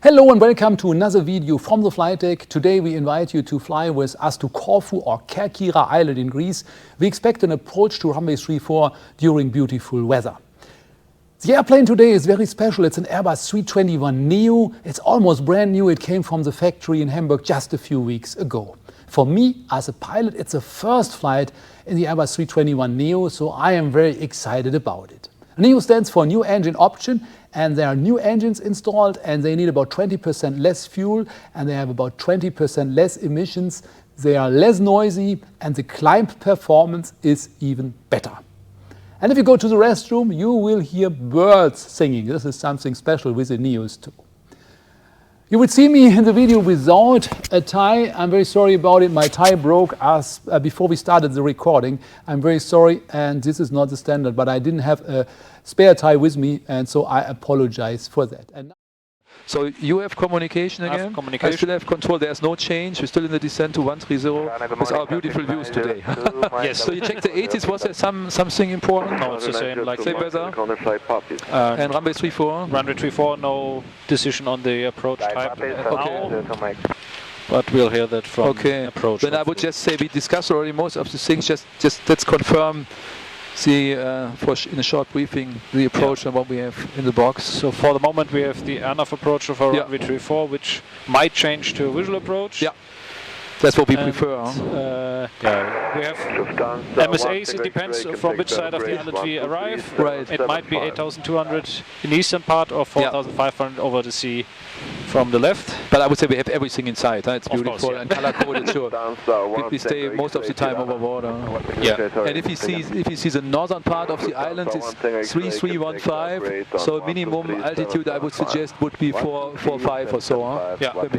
Hello and welcome to another video from the flight deck. Today we invite you to fly with us to Korfu or Kerkyra Island in Greece. We expect an approach to runway 34 during beautiful weather. The airplane today is very special. It's an Airbus A321 NEO. It's almost brand new. It came from the factory in Hamburg just a few weeks ago. For me, as a pilot, it's the first flight in the Airbus A321 NEO, so I am very excited about it. NEO stands for New Engine Option, and there are new engines installed, and they need about 20% less fuel, and they have about 20% less emissions. They are less noisy, and the climb performance is even better. And if you go to the restroom, you will hear birds singing. This is something special with the NEOs too. You would see me in the video without a tie. I'm very sorry about it. My tie broke before we started the recording. I'm very sorry, and this is not the standard, but I didn't have a spare tie with me, and so I apologize for that. And so you have communication again? I have communication. I still have control. There's no change. We're still in the descent to 130 with our beautiful views today. Yes. So you checked the ATIS. Was there something important? No, it's the same. Like same weather. And runway 34? Runway 34, no decision on the approach type. Okay. But we'll hear that from approach. Then I would just say we discussed already most of the things. Just let's confirm in a short briefing the approach and what we have in the box. So for the moment we have the enough approach of our runway 34, which might change to a visual approach. Yeah, that's what we prefer. Yeah, we have MSAs. It depends from which side of the island we arrive. Right. It might be 8,200 in the eastern part or 4,500 over the sea from the left. But I would say we have everything inside. It's beautiful, course, and color coded. Sure. We stay most of the time over water. Yeah. And if you see the northern part of the island is 3315, so minimum altitude I would suggest would be 445 or so. Yeah. When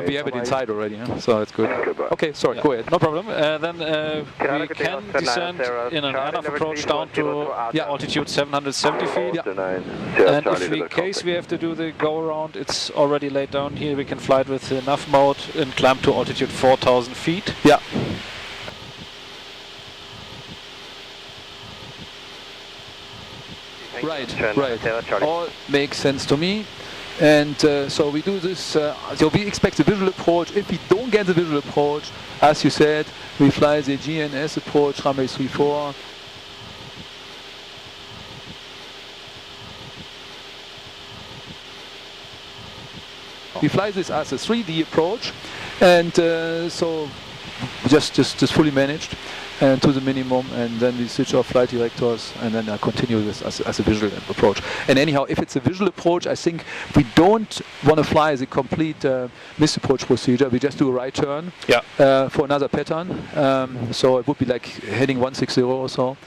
we have it inside already, so that's good. Okay, sorry, go ahead. No problem. Then we can descend in an enough approach down to altitude 770 feet. And if in case we have to do the go around, it's already laid down here. We can fly it with enough mode and climb to altitude 4,000 feet. Yeah. Right. All makes sense to me. And so we do this, so we expect the visual approach. If we don't get the visual approach, as you said, we fly the GNS approach, runway 34. We fly this as a 3D approach, and so just fully managed and to the minimum, and then we switch off flight directors, and then I continue this as a visual approach. And anyhow, if it's a visual approach, I think we don't want to fly as a complete missed approach procedure. We just do a right turn for another pattern. So it would be like heading 160 or so,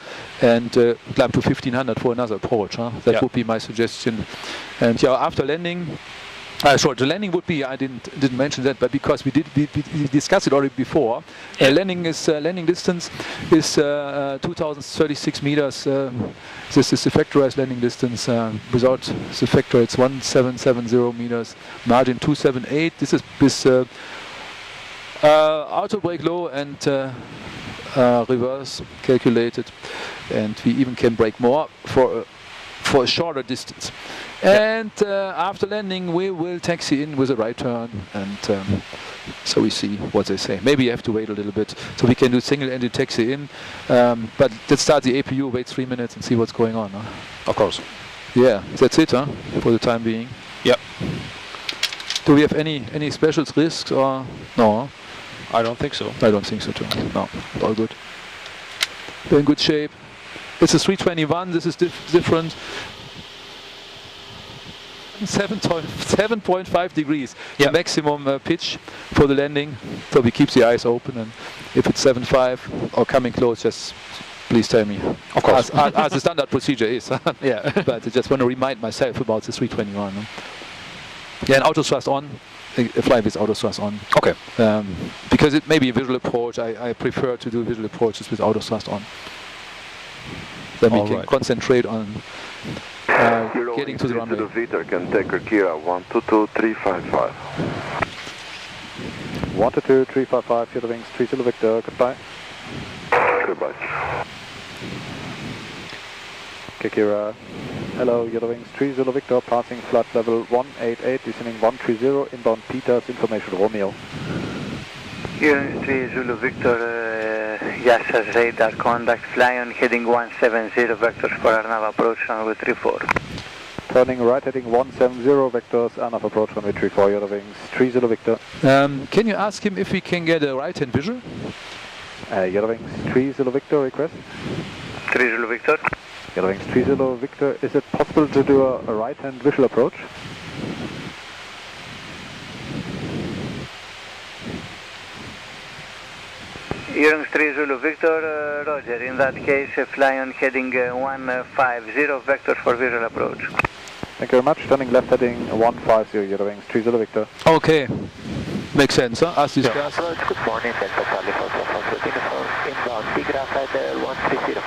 and climb to 1500 for another approach. That would be my suggestion. And after landing. The landing would be, I didn't mention that, but because we discussed it already before. Landing distance is 2036 meters. This is the factorized landing distance. Without the factor, it's 1770 meters. Margin 278. This is with auto brake low and reverse calculated, and we even can brake more for a shorter distance. And after landing, we will taxi in with a right turn, and so we see what they say. Maybe you have to wait a little bit, so we can do single engine taxi in. But let's start the APU, wait 3 minutes, and see what's going on. Of course. Yeah, that's it, for the time being. Yeah. Do we have any special risks or no? I don't think so. I don't think so too. No, all good. We're in good shape. It's a 321. This is different. 7.5 degrees, the maximum pitch for the landing. So we keep the eyes open, and if it's 7.5 or coming close, just please tell me. Of course. As the standard procedure is. Yeah. But I just want to remind myself about the 321. Yeah, and auto thrust on. Fly with auto thrust on. Okay. Because it may be a visual approach. I prefer to do visual approaches with auto thrust on. Then we can concentrate on getting to the runway. Eurowings Victor can take Kerkyra 122355. 12355, Eurowings Tree Zulu Victor, goodbye. Goodbye. Kerkyra Hello, Eurowings Tree Zulu Victor, passing flight level 188, descending 130, inbound Peters, information Romeo. Eurowings Tree Zulu Victor, Yassa's radar contact, fly on heading 170 vectors for RNAV approach runway 34. Turning right heading 170 vectors, RNAV approach runway 34, Eurowings Tree Zulu Victor. Can you ask him if we can get a right-hand visual? Eurowings Tree Zulu Victor, request. Tree Zulu Victor. Eurowings Tree Zulu Victor, is it possible to do a right-hand visual approach? Eurowings Tree Zulu Victor, Roger. In that case, fly on heading 150 vectors for visual approach. Thank you very much. Turning left heading 150, Eurowings Tree Zulu Victor. Okay. Makes sense, huh? As discussed. Good morning, Delta Charlie Foxtrot, inbound Tigra flight 130.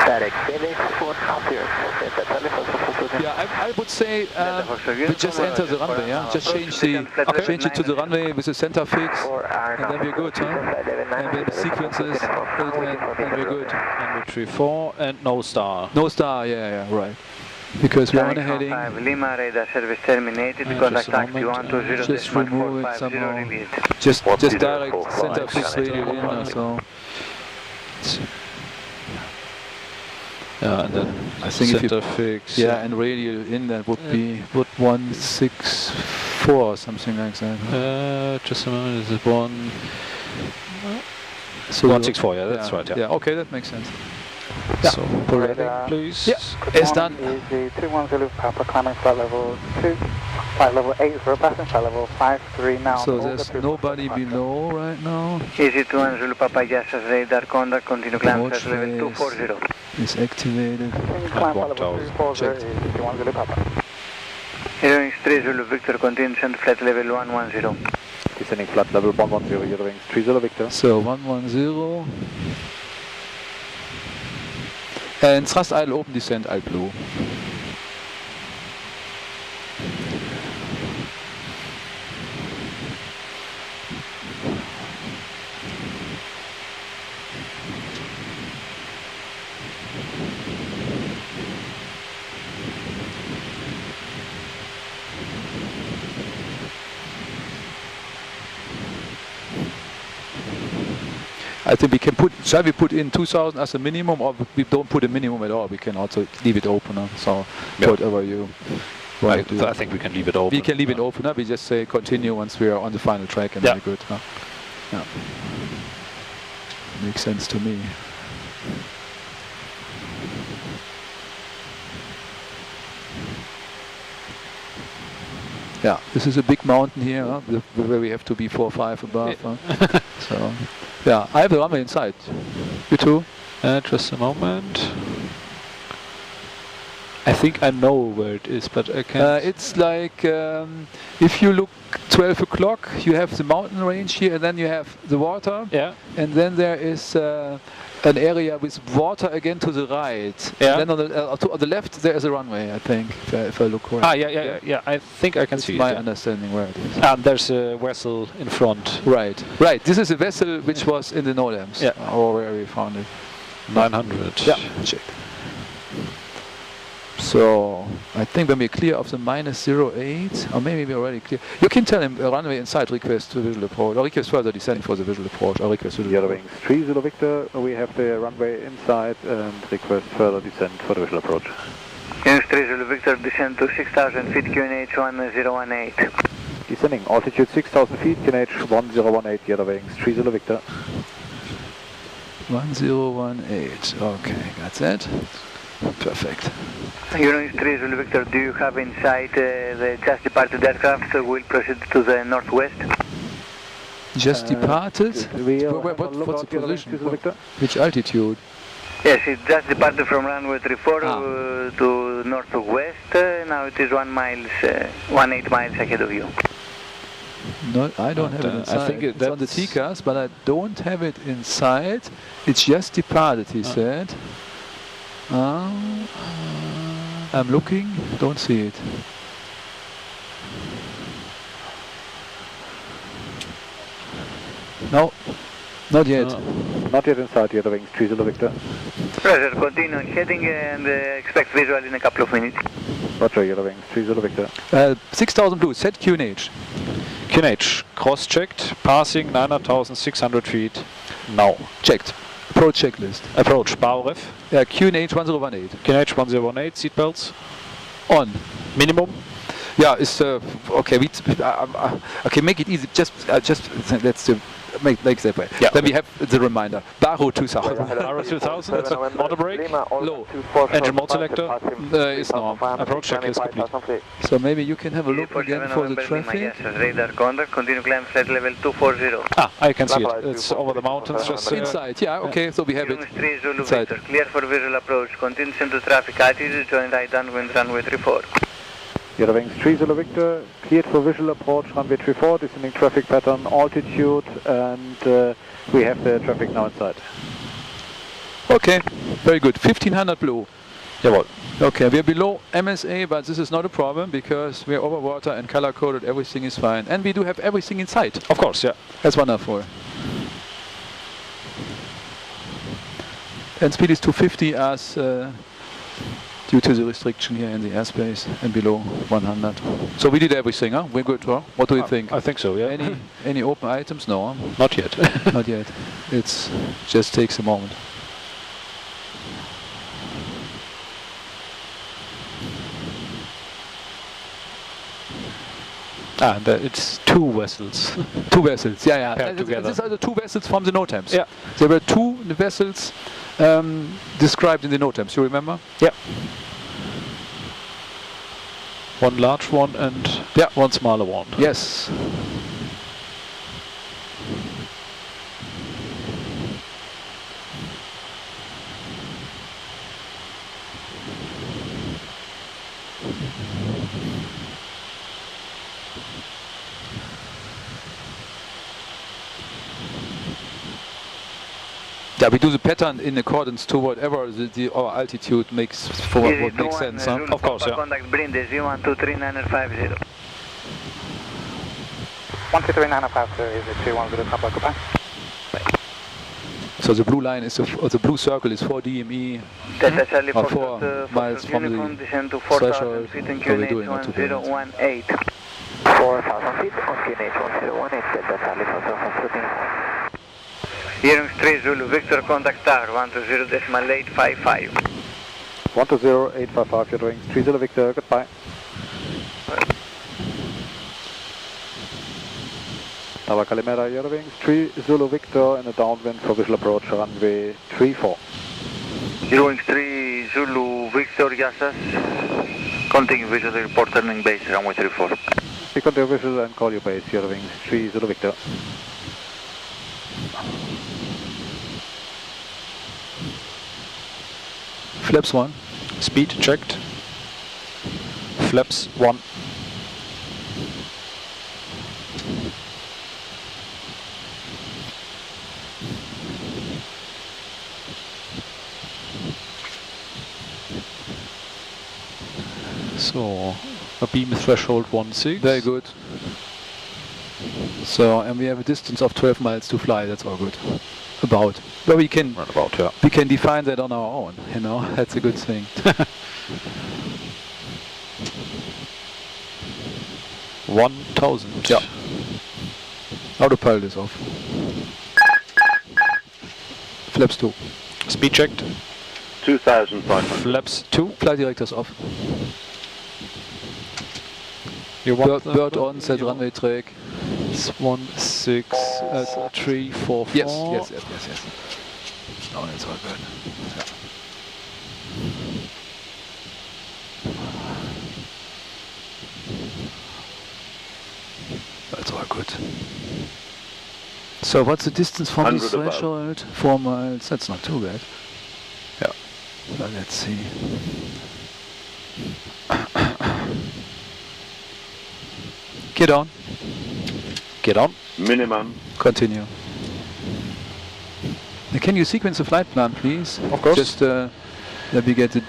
Direct finish, 1 years. Yeah, I would say we just enter the runway, yeah? Just change it to the runway with the center fix, and then we're good, huh? And then the sequences, and we're good. Runway 34 and no star. No star, yeah, right. Because we're on a heading. Lima radar service terminated. Contact taxi 120. Just remove it somehow. Just direct center fix radio in or so. Yeah, and then I think if you center fix. Yeah, and radio in that would be 164 or something like that. Just a moment, this is one. So 164, yeah, that's right. Yeah, okay, that makes sense. Yeah. So, parading, please. Yeah, it's done. Easy 210 Papa, climbing flight level 2, flight level 80, passing flight level 53 now. So there's nobody below right now. Easy 210 Papa, Yassa's radar contact, continue climb flight level 240. Is activated. Climb flight level 240 is 210 Papa. Eurowings Tree Zulu Victor, continue descend flight level 110. Descending flight level 110, Eurowings Tree Zulu Victor. So 110. And thrust idle open descent alt blue. I think we can shall we put in 2000 as a minimum, or we don't put a minimum at all? We can also leave it open, so whatever you want to do. I think we can leave it open. We can leave it open, we just say continue once we are on the final track and we're good. Yeah. Makes sense to me. Yeah, this is a big mountain here, where we have to be 4 or 5 above. So, yeah, I have the runway inside. You too? Just a moment. I think I know where it is, but I can't. It's like if you look 12 o'clock, you have the mountain range here, and then you have the water. Yeah. And then there is an area with water again to the right. Yeah. And then on the left there is a runway, I think, if I look correctly. Yeah. I think I can see my it. understanding where it is. And there's a vessel in front. Right. This is a vessel which was in the NOLAMs. Yeah. Or where we found it. 900. Yeah. Check. So I think when we're clear of the -08, or maybe we're already clear. You can tell him runway inside, request to visual approach, or request further descent for the visual approach, or request to the Eurowings Tree Zulu Victor, we have the runway inside and request further descent for the visual approach. Eurowings Tree Zulu Victor, descend to 6,000 feet, QNH 1018. Descending, altitude 6,000 feet, QNH 1018, Eurowings Tree Zulu Victor. 1018, okay, got that. Perfect. Eurowings Tree Zulu Victor, do you have in sight the just departed aircraft? We'll proceed to the northwest. Just departed? What's the position? Which altitude? Yes, it just departed from runway 34 to northwest. Now it is 18 miles ahead of you. No, I don't have it inside. I think it's on the TCAS, but I don't have it inside. It's just departed, he said. I'm looking, don't see it. No, not yet. Not yet inside Eurowings Tree Zulu Victor. Roger, continue heading and expect visual in a couple of minutes. Roger, Eurowings Tree Zulu Victor. 6000 blue, set QNH. QNH, cross-checked, passing 9,600 feet now. Checked. Approach checklist. Approach, bar ref. Yeah, QNH 1018. QNH 1018, seatbelts. On. Minimum. Yeah, it's okay. Okay, make it easy. Just let's make that way. Yeah. Then we have the reminder. Baro 2000. Baro 2000. That's auto brake. Low. Engine mode selector. Is norm. Approach checklist complete. So maybe you can have a look again for the traffic. Radar contact. Continue climb flight level 240. Ah, I can see it. It's over the mountains. Just Inside. Yeah. Okay. So we have it. Eurowings Tree Zulu Inside. Victor. Clear for visual approach. Continue into traffic. ATIS join right downwind runway 34. Eurowings Tree Zulu Victor, cleared for visual approach, runway 34, descending traffic pattern, altitude, and we have the traffic now inside. Okay. Very good. 1500 blue. Jawohl. Okay, we are below MSA, but this is not a problem because we are over water and color coded. Everything is fine, and we do have everything inside. Of course, yeah. That's wonderful. And speed is 250 as due to the restriction here in the airspace and below 100. So we did everything, huh? We're good, huh? What do you think? I think so, yeah. Any open items? No, huh? Not yet. Not yet. It's just takes a moment. And it's two vessels. Two vessels, yeah. Paired together. These are the two vessels from the NOTAMs. Yeah. There were two vessels described in the NOTAMs, you remember? Yeah. One large one and one smaller one. Yes. Yeah, we do the pattern in accordance to whatever our altitude makes for what makes sense. Huh? Of course, yeah. Contact Brindis, 123.950. 123.950 is a 210 Papa, goodbye. So the blue line is the blue circle is 4 DME, Delta Charlie or 4 miles from the descend to threshold. 4,000 feet in So we're QNH doing it to 1018. 4,000 feet on QNH 1018, Delta Charlie 4,000 Eurowings Tree Zulu Victor, contact tower 120.855. 120.855, Eurowings Tree Zulu Victor, goodbye. Tower Calimera, Eurowings Tree Zulu Victor in a downwind for visual approach, runway 34. Eurowings Tree Zulu Victor, Yassas. Continue visual report turning base, runway 34. We continue visual and call you base, Eurowings Tree Zulu Victor. Flaps 1. Speed checked. Flaps 1. So, Abeam threshold 16. Very good. So, and we have a distance of 12 miles to fly. That's all good. About. But we can we can define that on our own. You know, that's a good thing. $1,000. Yeah. Autopilot is off. Flaps 2. Speed checked. 2,500. Flaps 2. Flight directors off. You want Bird on, set you runway track. It's 1, 6, 3, 4, 4. Yes. Oh, that's all good. Yeah. That's all good. So what's the distance from the 100 above. threshold? 4 miles. That's not too bad. Yeah. Well, let's see. Get on. Get on. Minimum. Continue. Can you sequence the flight plan, please? Of course. Just let me get the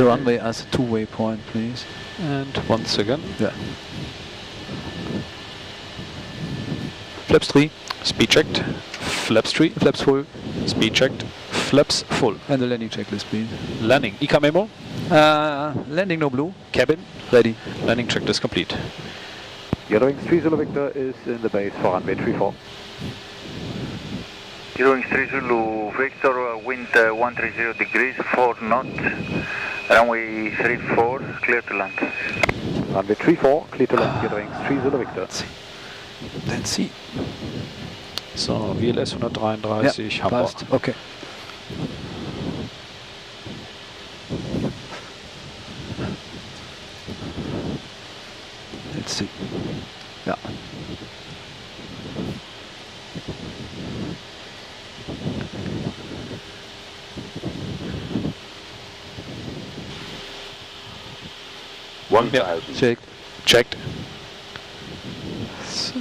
runway as a two-way point, please. And once again. Yeah. Flaps 3. Speed checked. Flaps 3. Flaps full. Speed checked. Flaps full. And the landing checklist, please. Landing. ICA memo. Landing no blue. Cabin. Ready. Landing checklist complete. Eurowings Tree Zulu Victor is in the base for runway 34. Eurowings Tree Zulu Victor, wind 130 degrees, 4 knots, runway 34, clear to land. Runway 34, clear to land, Eurowings Tree Zulu Victor. Let's see. So, VLS 133, Ja, Hamburg. passt. Okay. Let's see. Ja. Ja, checked. Checked. So,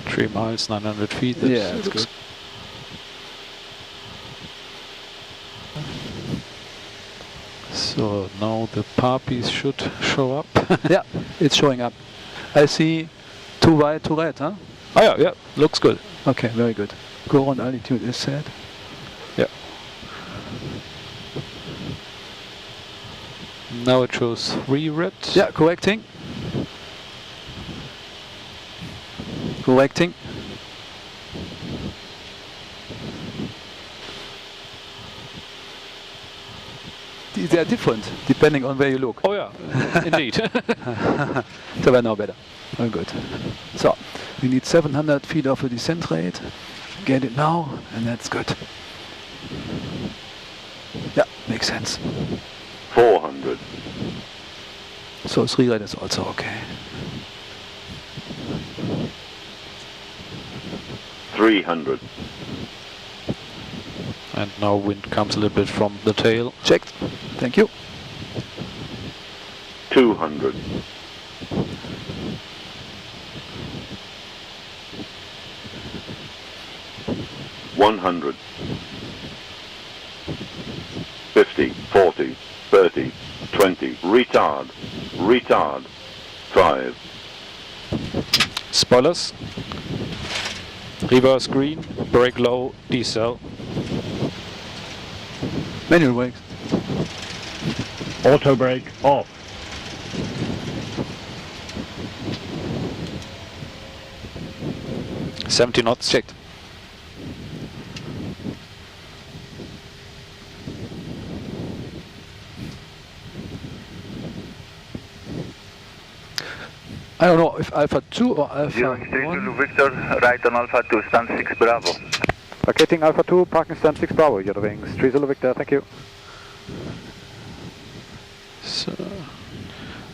3 miles, 900 feet. Yeah, that's good. So now the puppies should show up. Yeah, it's showing up. I see 2 white, 2 red, huh? Oh yeah, yeah, looks good. Okay, very good. Go on altitude is set. Yeah. Now it shows 3 red. Yeah, correcting. Correcting. They are different depending on where you look. Oh yeah, indeed. So we're now better. Very good. So we need 700 feet of a descent rate. Get it now, and that's good. Yeah, makes sense. 400. So 3 red is also okay. 300. And now wind comes a little bit from the tail. Checked. Thank you. 200. 100. 50, 40, 30, 20, retard, retard, 5. Spoilers. Reverse green, brake low, decel. Manual brakes. Auto brake off. $70 knots checked. I don't know if Alpha 2 or Alpha Eurowings 3 1. Zulu Victor, right on Alpha 2, stand 6 Bravo. Vacating Alpha 2, parking stand 6 Bravo, Eurowings Tree Zulu Victor, thank you. So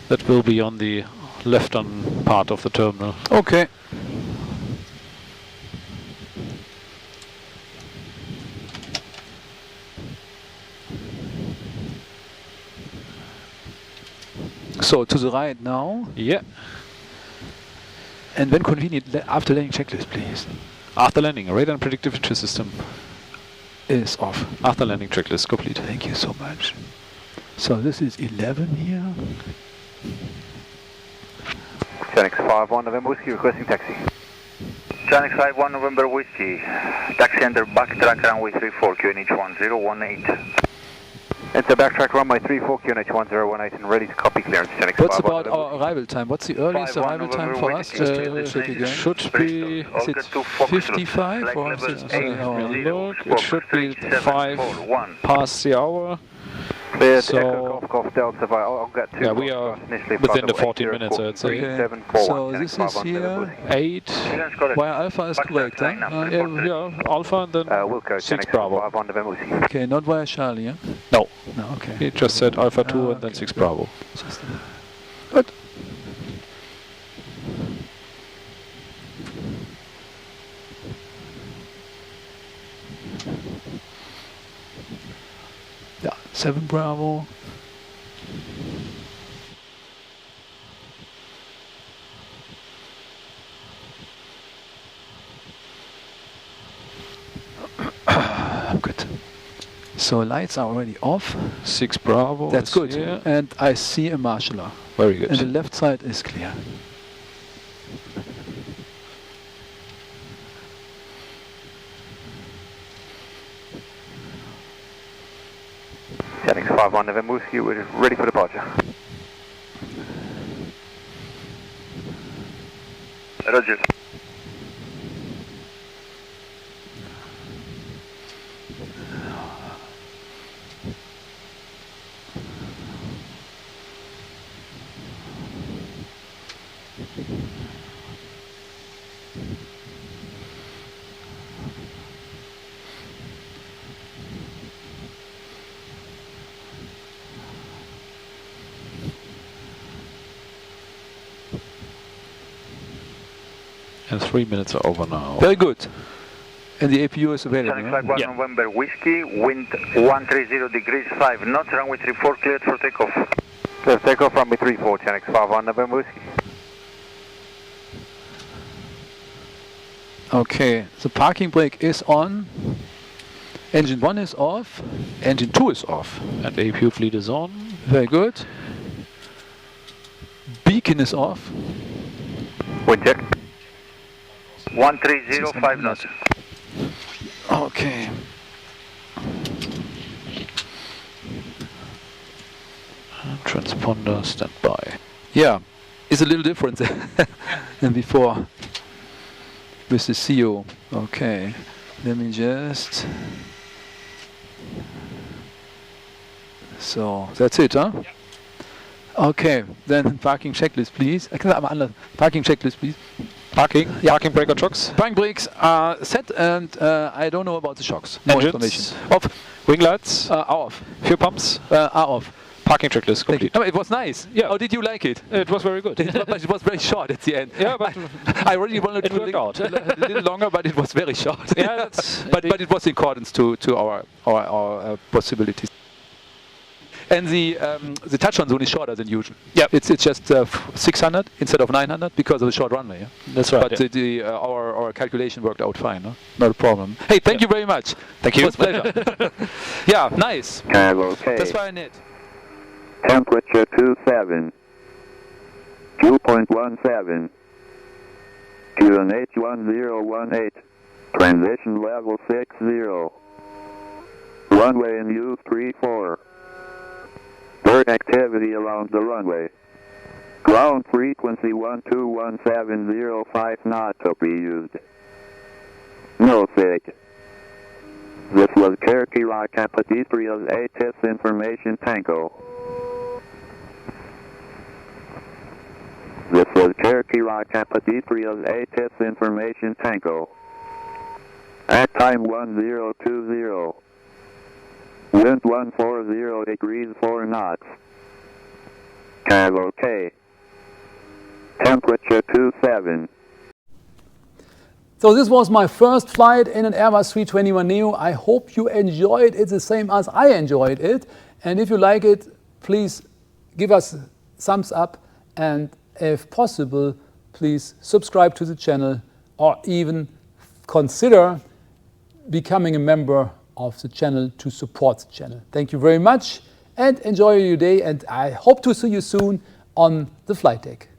that will be on the left-on part of the terminal. Okay. So to the right now, Yeah. and when convenient, after landing checklist, please. After landing, radar and predictive entry system Is off. after landing checklist complete. Thank you so much. So this is 11 here. Genix 5-1 November Whiskey requesting taxi. Chanix 5-1 November Whiskey, taxi under backtrack runway 34, QNH 1018. Enter backtrack runway 34, QNH 1018 and ready to copy clearance. Genix What's 5-1 about November our arrival time? What's the earliest 5-1 arrival time for us? November Check again. Should be, Is it 55 or is it look, it should be 5 past the hour. Cleared, So- Echo Golf Delta via, I'll get 2. Yeah, we are within the 14 minutes, I'd say. So this is here. 8 Via Alpha is correct, huh? yeah, Alpha and then Wilco, 6 Genix Bravo. 5-1 November Whiskey. Okay, not via Charlie, yeah? No, No, okay. he just said Alpha 2 and then okay. 6 Bravo. Good. Yeah, 7 Bravo. Good. So lights are already off. 6 Bravo. That's is good. here. And I see a marshaller. Very good. And the left side is clear. Yannick 51 November Whiskey, we're ready for departure. Roger. And 3 minutes are over now. Very good. And the APU is available. Sonic flag 1 November Whiskey, wind 130 degrees 5 knots, runway 34 cleared for takeoff. Clear for takeoff, runway 34, Yannick 51 November Whiskey. Okay, the parking brake is on. Engine 1 is off. Engine 2 is off. And APU fleet is on. Very good. Beacon is off. Wind check. 130 5 knots. Okay. Transponder standby. Yeah, it's a little different than before with the CO. Okay, let me just... So, that's it, huh? Yep. Okay, then parking checklist, please. Parking checklist, please. Parking, parking brake or shocks. Parking brakes are set, and I don't know about the shocks. No information. Off. Wing lights Are off. fuel pumps. Are off. Parking checklist complete. No, it was nice. Yeah. Oh, did you like it? It was very good. But it was very short at the end. Yeah, but I really wanted it to worked out. a little longer, but it was very short. Yeah, that's but it was in accordance to our possibilities. And the touchdown zone is shorter than usual. Yep. It's just 600 instead of 900 because of the short runway. Yeah? That's right. But our calculation worked out fine. No? Not a problem. Hey, thank you very much. Thank you. It was a pleasure. Yeah, nice. Okay. That's why I need. Temperature 27. 2.17. QNH 1018. Transition level 60. Runway in use 34. Bird activity around the runway. Ground frequency 12170.5 knot to be used. No sig. This was Kerkyra Kapodistrias ATIS information tango. This was Kerkyra Kapodistrias ATIS information tango. At time 1020. Wind 140 degrees 4 knots. Cal OK. Temperature 27. So this was my first flight in an Airbus A321 NEO. I hope you enjoyed it the same as I enjoyed it. And if you like it, please give us a thumbs up, and if possible, please subscribe to the channel or even consider becoming a member of the channel to support the channel. Thank you very much and enjoy your day, and I hope to see you soon on the flight deck.